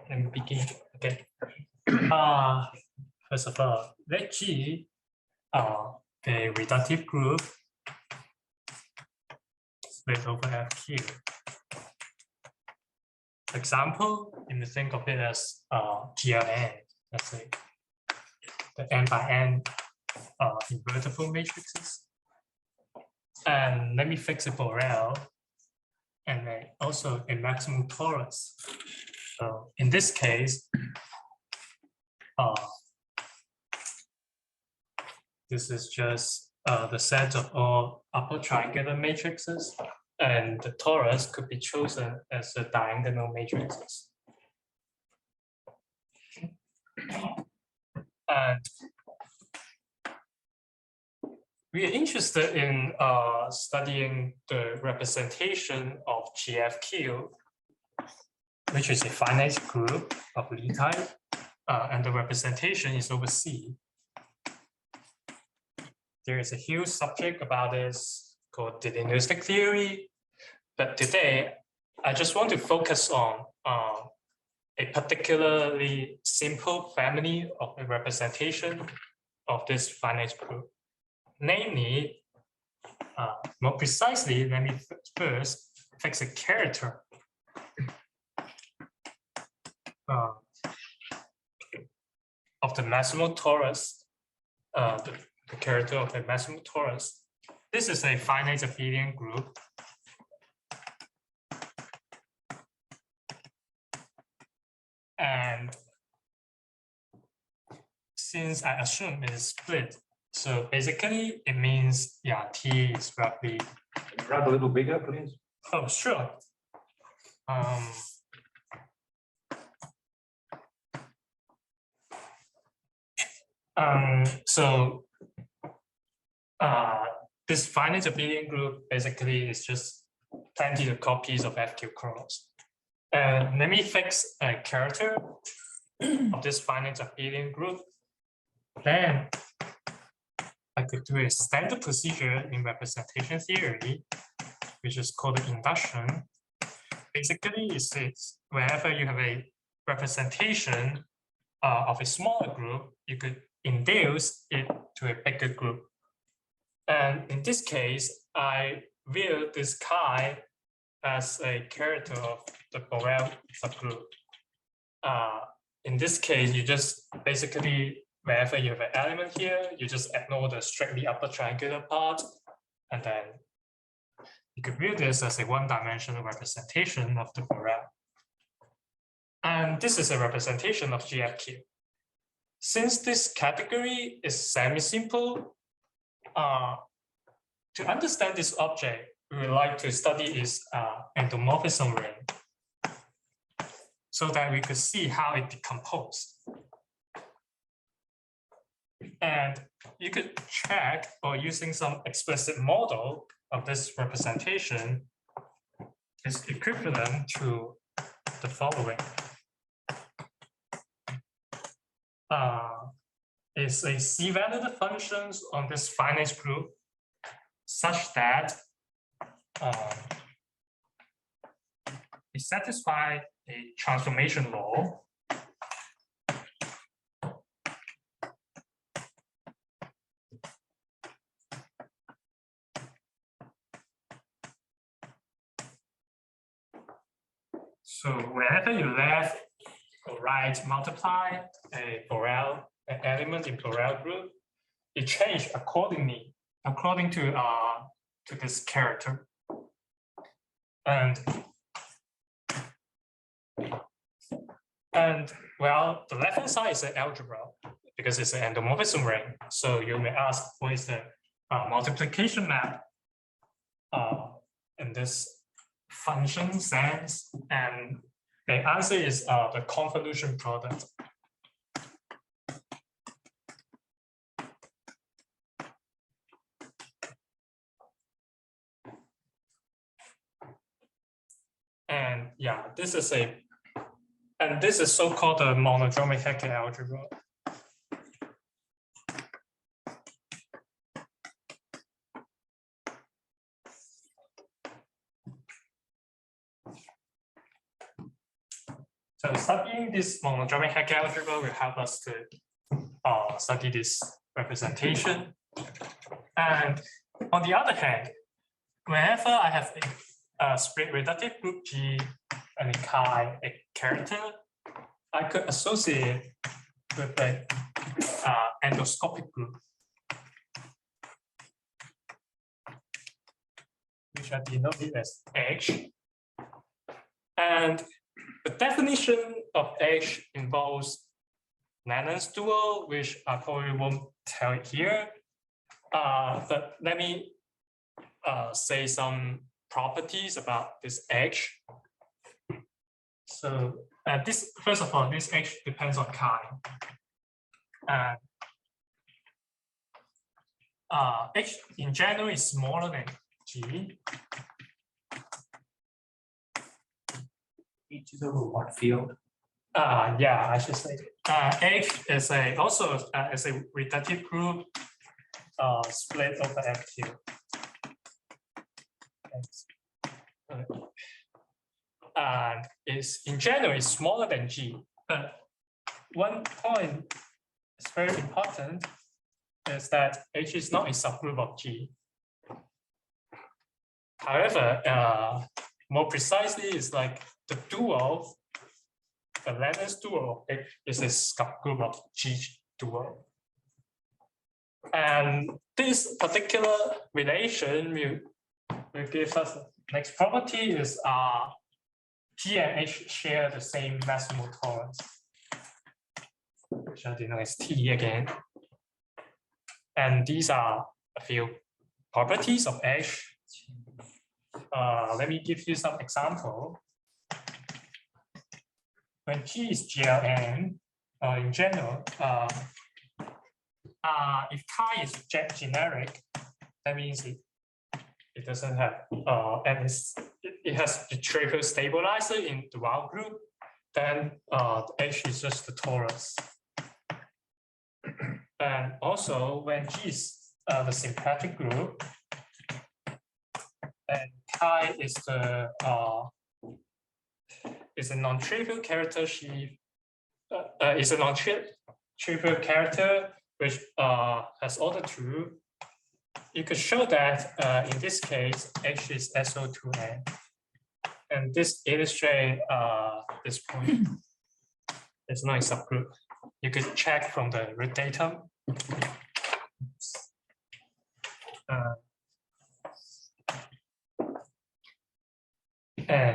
let me begin. Okay. First of all, let G the reductive group split over FQ. Example, you may think of it as GLN, let's say the n by n invertible matrices. And let me fix a Borel and then also a maximum torus. So in this case, this is just the set of all upper triangular matrices, and the torus could be chosen as a diagonal matrices. And we are interested in studying the representation of GFQ, which is a finite group of Li type, and the representation is over C. There is a huge subject about this called deterministic theory, but today I just want to focus on a particularly simple family of a representation of this finite group. Namely, more precisely, let me first fix a character of the maximal torus, the character of the maximal torus. This is a finite abelian group. And since I assume it is split, so basically it means, yeah, T is roughly. Write a little bigger, please. Oh, sure. So this finite abelian group basically is just plenty of copies of FQ cross. Let me fix a character of this finite abelian group. Then I could do a standard procedure in representation theory, which is called induction. Basically, it says wherever you have a representation of a smaller group, you could induce it to a bigger group. And in this case, I view this chi as a character of the Borel subgroup. In this case, you just basically, wherever you have an element here, you just ignore the strictly upper triangular part, and then you could view this as a one-dimensional representation of the Borel. And this is a representation of GFQ. Since this category is semi-simple, to understand this object, we would like to study its endomorphism ring so that we could see how it decomposes. And you could check, or using some explicit model of this representation is equivalent to the following. Is a C-valued functions on this finite group such that it satisfies a transformation law so wherever you left or right multiply a Borel, an element in Borel group, it changes accordingly, according to this character. And well, the left-hand side is an algebra because it's an endomorphism ring. So you may ask, what is the multiplication map in this function sense? And the answer is the convolution product. And yeah, this is so-called a monodromic Hecke algebra. So studying this monodromic Hecke algebra will help us to study this representation. And on the other hand, whenever I have a split reductive group G and chi a character, I could associate with the endoscopic group, which I denoted as H. And the definition of H involves Lennon's dual, which I probably won't tell it here. But let me say some properties about this H. So this, first of all, this H depends on chi. H in general is smaller than G. H is over what field? Yeah, I should say. H is also is a reductive group split over FQ. And is in general is smaller than G. But one point is very important is that H is not a subgroup of G. However, more precisely, it's like the dual, the Lennon's dual of H is a subgroup of G dual. And this particular relation will give us the next property is G and H share the same maximal tolerance, which I denote as T again. And these are a few properties of H. Let me give you some example. When G is GLN, in general, if chi is generic, that means it doesn't have, and it has the trivial stabilizer in the Wau group, then H is just the torus. And also when G is the symplectic group, and chi is the is a non-trivial character sheaf, is a non-trivial character which has order 2. You could show that in this case H is SO2n, and this illustrates this point. It's not a subgroup. You could check from the root datum.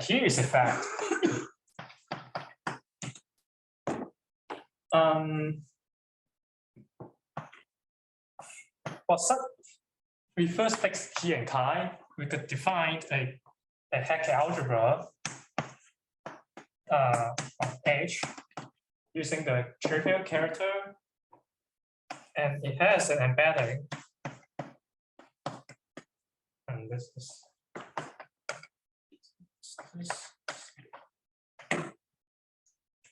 Here is a fact. We first fixed G and chi. We could define a Hecke algebra of H using the trivial character, and it has an embedding. And this is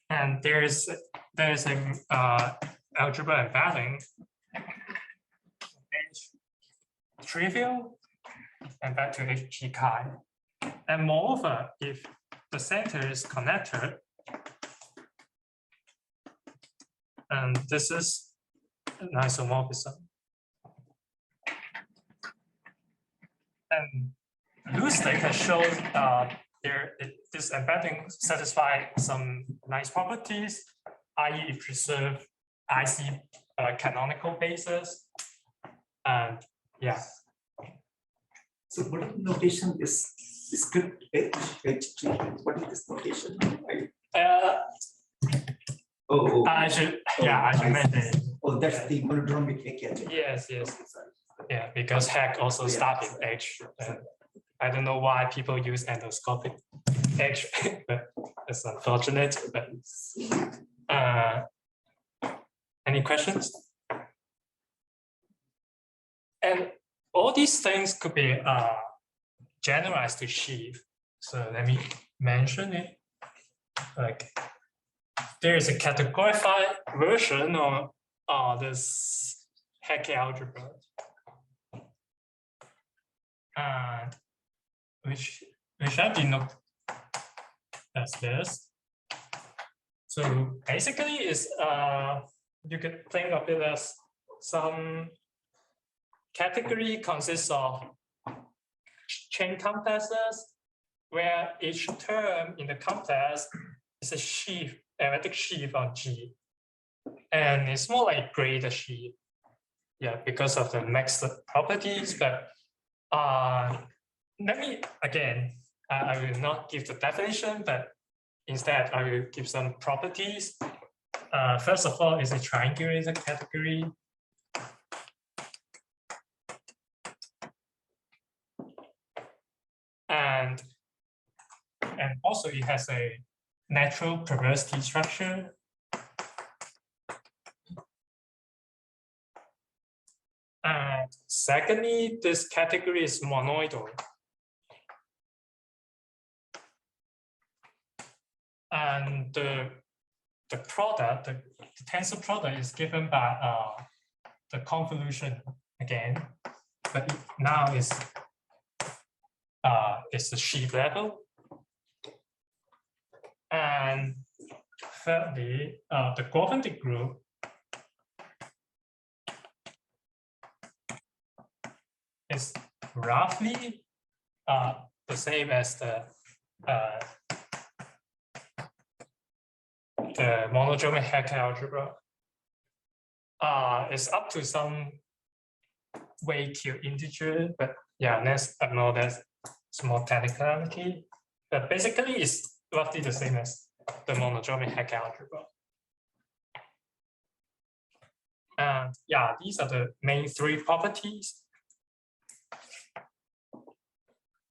and there's a algebra embedding H trivial and back to H G chi. And moreover, if the center is connected, and this is an isomorphism. And Lustig has shown this embedding satisfies some nice properties, i.e. it preserves IC canonical basis. And yeah. So what is the notation this script H3? What is this notation? I should mention it. Oh, that's the monodromic Hecke. Yes. Yeah, because Hecke also started H. I don't know why people use endoscopic H, but it's unfortunate. But any questions? And all these things could be generalized to sheaf. So let me mention it. Like there is a categorified version of this Hecke algebra, which I denote as this. So basically, is you could think of it as some category consists of chain complexes, where each term in the complex is a sheaf, arithmetic sheaf on G, and it's more like graded sheaf. Yeah, because of the mixed properties. But let me again, I will not give the definition, but instead I will give some properties. First of all, is a triangulated category. And also it has a natural perversity structure. And secondly, this category is monoidal. And the product, the tensor product is given by the convolution again, but now is the sheaf level. And thirdly, the Grothendieck group is roughly the same as the monodromic Hecke algebra. It's up to some way to integer, but yeah, let's ignore that small technicality. But basically, it's roughly the same as the monodromic Hecke algebra. And yeah, these are the main three properties.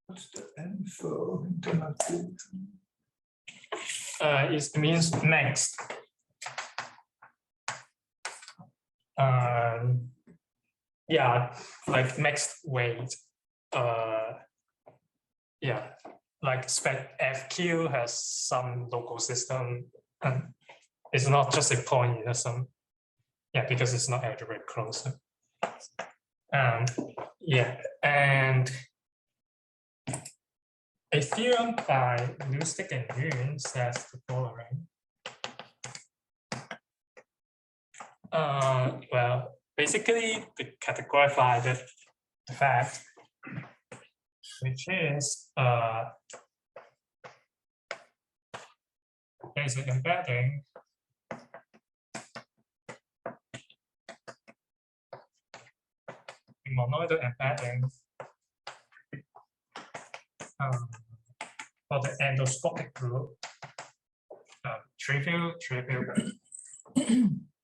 What's the N for internal? It means mixed. Yeah, like mixed weight. Yeah, like spec FQ has some local system, and it's not just a point, it has some, yeah, because it's not algebraic closure. Yeah, and a theorem by Lustig and Yun says the following. Well, basically, to categorize the fact, which is there's an embedding monoidal embedding for the endoscopic group, trivial.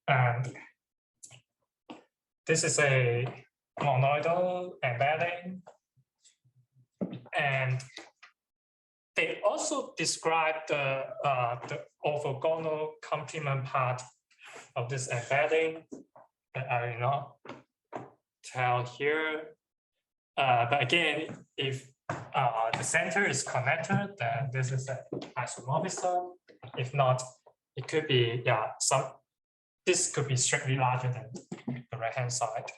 And this is a monoidal embedding. And they also describe the orthogonal complement part of this embedding that I will not tell here. But again, if the center is connected, then this is an isomorphism. If not, it could be, yeah, this could be strictly larger than the right-hand side.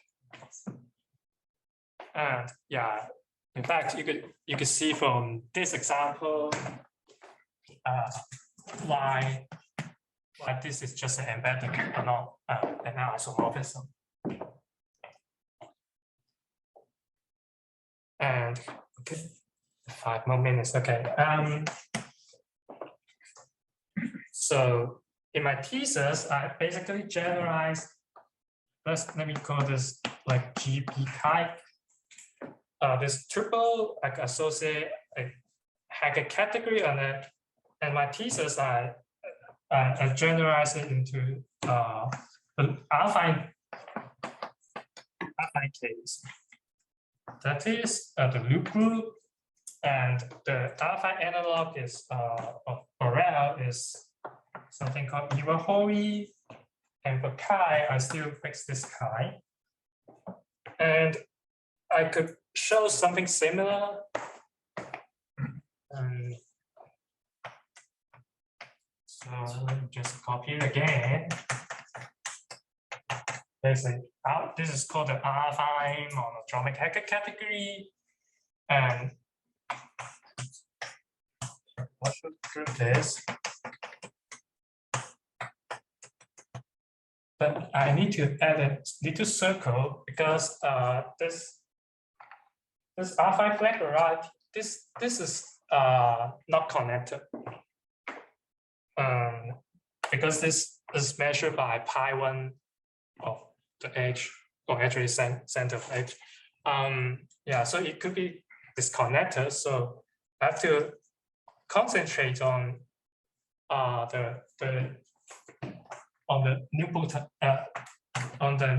And yeah, in fact, you could see from this example why this is just an embedding and not an isomorphism. And okay, 5 more minutes. Okay. So in my thesis, I basically generalized. Let me call this like GP chi. This triple like associate a Hecke category, and my thesis I generalize it into the affine case. That is the loop group, and the affine analog is of Borel is something called Iwahori, and for chi I still fix this chi, and I could show something similar. So let me just copy it again. This is called the affine monodromic Hecke category, and what should prove this? but I need to add a little circle because this affine flag variety, this is not connected. Because this is measured by pi1 of the edge, or actually center of edge. Yeah, so it could be disconnected. So I have to concentrate on the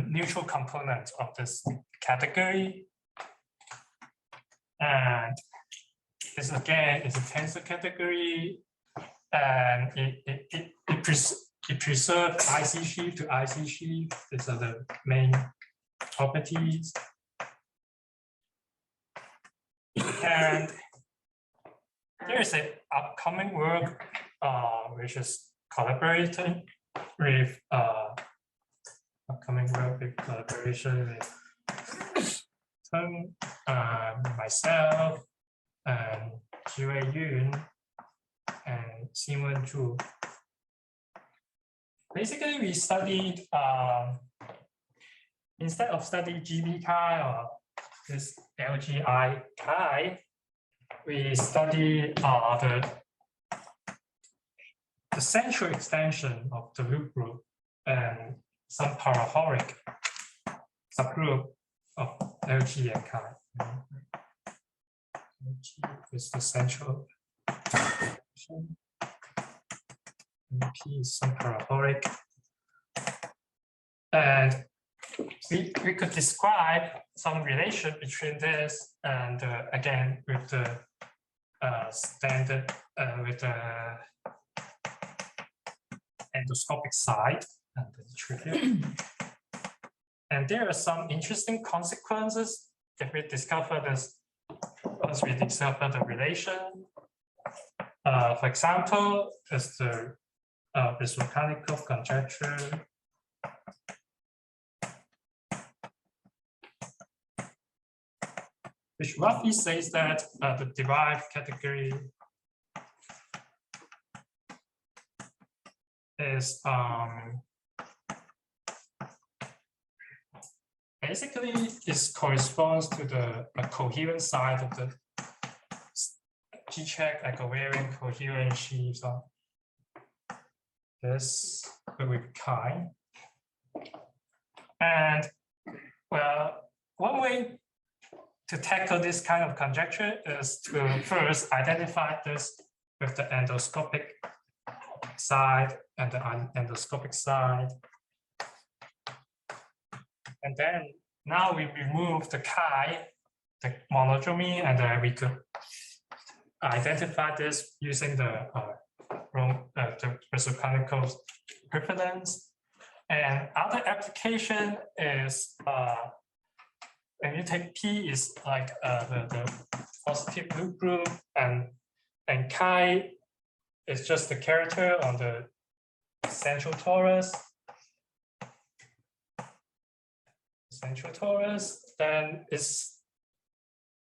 neutral component of this category. And this again is a tensor category, and it preserves IC sheaf to IC sheaf. These are the main properties. And there is an upcoming work which is collaborating with collaboration with myself and Jiwei Yun and Simon Zhu. Basically, we studied instead of studying GB chi or this LGI chi, we study the central extension of the loop group and some parahoric subgroup of LG and chi. LG is the central extension. P is some parahoric. And we could describe some relation between this and again with the standard with the endoscopic side and the trivial. And there are some interesting consequences if we discover this, once we discover the relation. For example, is the Reductive conjecture. Which roughly says that the derived category is basically this corresponds to the coherent side of the G-check, like a wearing coherent sheaves on this with chi. And well, one way to tackle this kind of conjecture is to first identify this with the endoscopic side and the endoscopic side. And then now we remove the chi, the monodromy, and then we could identify this using the reciprocal equivalence. And other application is when you take P is like the positive loop group, and chi is just the character on the central torus. Then is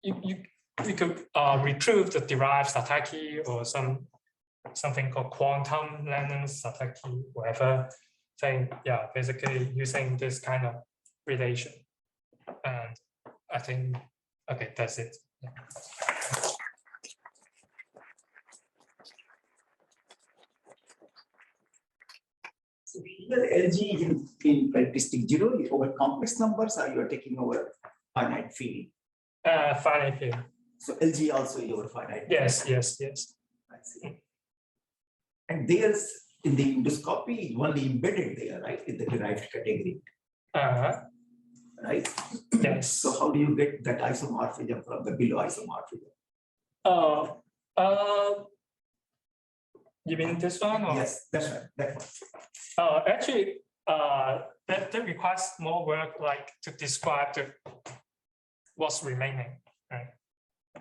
we could reprove the derived Satake or something called quantum Lennon Satake, whatever thing. Yeah, basically using this kind of relation. And I think, okay, that's it. Yeah. So here LG in characteristic 0 over complex numbers, or you are taking over finite field? Finite field. So LG also your finite. Yes, field. yes, yes. I see. And there's in the endoscopy only embedded there, right, in the derived category. Right? Yes. So how do you get that isomorphism from the below isomorphism? You mean this one? Or? Yes, that's right. That one. Actually, that requires more work, like to describe what's remaining, right?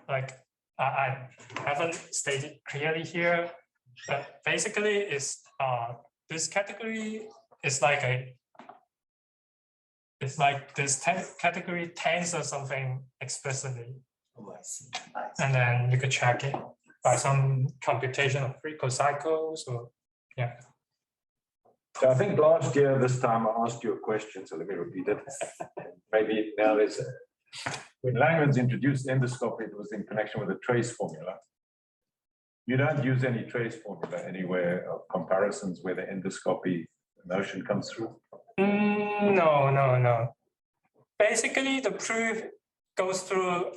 Like I haven't stated clearly here, but basically, is this category is like this category tensor something explicitly. Oh, I see. And then you could check it by some computation of free cocycles or yeah. So I think last year, this time I asked you a question, so let me repeat it. Maybe now there's, when Langlands introduced endoscopy, it was in connection with a trace formula. You don't use any trace formula anywhere of comparisons where the endoscopy notion comes through? No. Basically, the proof goes through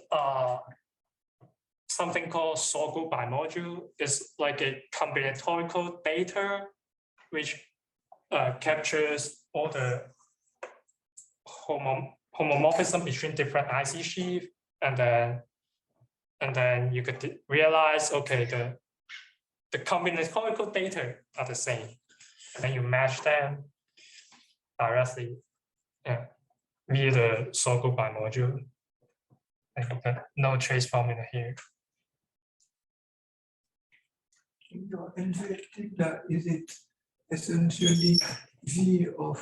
something called sorted by module. It's like a combinatorial data which captures all the homomorphism between different IC sheath, and then you could realize, okay, the combinatorial data are the same, and then you match them directly, via the sorted by module. No trace formula here. In your NVT, is it essentially V of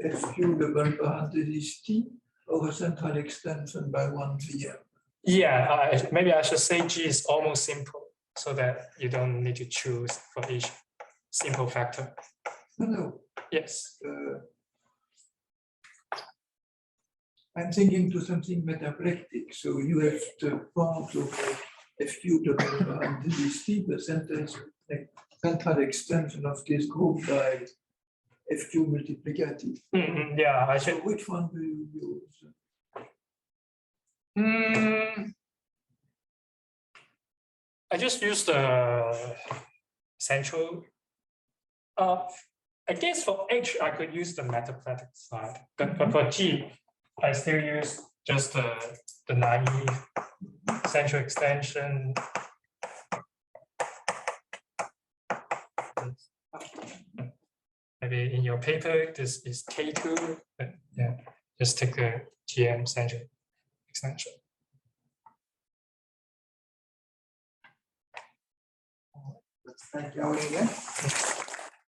FQ double parenthesis T or a central extension by one VM? Yeah, maybe I should say G is almost simple, so that you don't need to choose for each simple factor. No. Yes. I'm thinking to something metaplectic. So you have the part of FQ double parenthesis T, the central extension of this group by FQ multiplicative. Yeah, I So should. which one do you use? I just use the central. I guess for H, I could use the metapletic side, but for G, I still use just the naive central extension. Maybe in your paper, this is K2, but yeah, just take the GM central extension. Thank you again.